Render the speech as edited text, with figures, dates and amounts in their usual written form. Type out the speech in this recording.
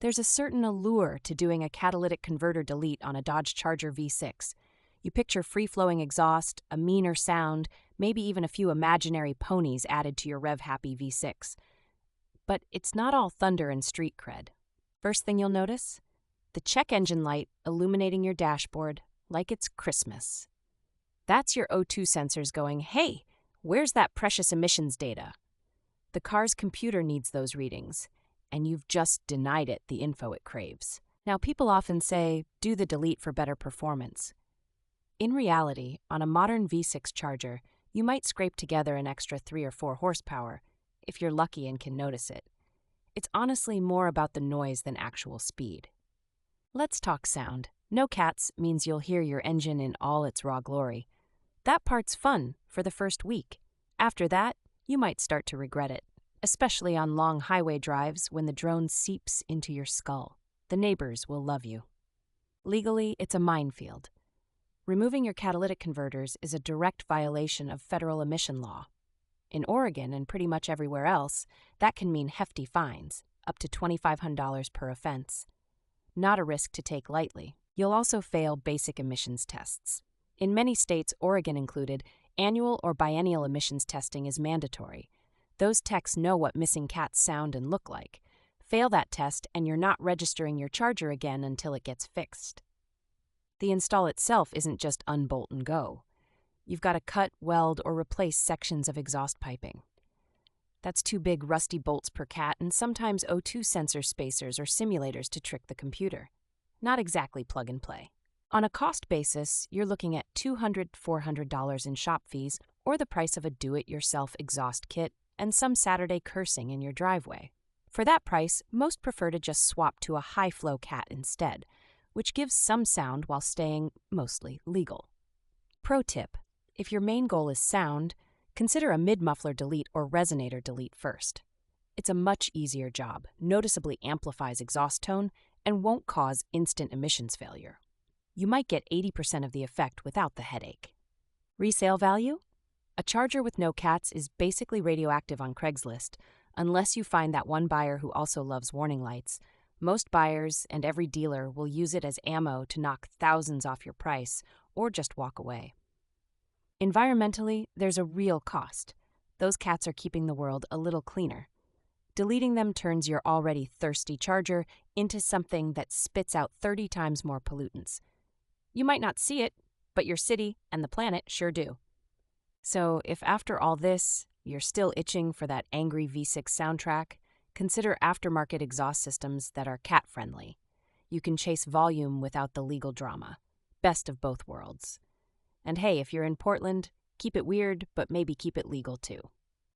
There's a certain allure to doing a catalytic converter delete on a Dodge Charger V6. You picture free-flowing exhaust, a meaner sound, maybe even a few imaginary ponies added to your rev-happy V6. But it's not all thunder and street cred. First thing you'll notice? The check engine light illuminating your dashboard like it's Christmas. That's your O2 sensors going, "Hey, where's that precious emissions data?" The car's computer needs those readings, and you've just denied it the info it craves. Now, people often say, do the delete for better performance. In reality, on a modern V6 Charger, you might scrape together an extra 3 or 4 horsepower, if you're lucky and can notice it. It's honestly more about the noise than actual speed. Let's talk sound. No cats means you'll hear your engine in all its raw glory. That part's fun for the first week. After that, you might start to regret it, especially on long highway drives when the drone seeps into your skull. The neighbors will love you. Legally, it's a minefield. Removing your catalytic converters is a direct violation of federal emission law. In Oregon and pretty much everywhere else, that can mean hefty fines, up to $2,500 per offense. Not a risk to take lightly. You'll also fail basic emissions tests. In many states, Oregon included, annual or biennial emissions testing is mandatory. Those techs know what missing cats sound and look like. Fail that test and you're not registering your Charger again until it gets fixed. The install itself isn't just unbolt and go. You've got to cut, weld, or replace sections of exhaust piping. That's 2 big rusty bolts per cat and sometimes O2 sensor spacers or simulators to trick the computer. Not exactly plug and play. On a cost basis, you're looking at $200 to $400 in shop fees or the price of a do-it-yourself exhaust kit and some Saturday cursing in your driveway. For that price, most prefer to just swap to a high-flow cat instead, which gives some sound while staying mostly legal. Pro tip: if your main goal is sound, consider a mid-muffler delete or resonator delete first. It's a much easier job, noticeably amplifies exhaust tone, and won't cause instant emissions failure. You might get 80% of the effect without the headache. Resale value? A Charger with no cats is basically radioactive on Craigslist, unless you find that one buyer who also loves warning lights. Most buyers and every dealer will use it as ammo to knock thousands off your price or just walk away. Environmentally, there's a real cost. Those cats are keeping the world a little cleaner. Deleting them turns your already thirsty Charger into something that spits out 30 times more pollutants. You might not see it, but your city and the planet sure do. So if after all this, you're still itching for that angry V6 soundtrack, consider aftermarket exhaust systems that are cat-friendly. You can chase volume without the legal drama. Best of both worlds. And hey, if you're in Portland, keep it weird, but maybe keep it legal too.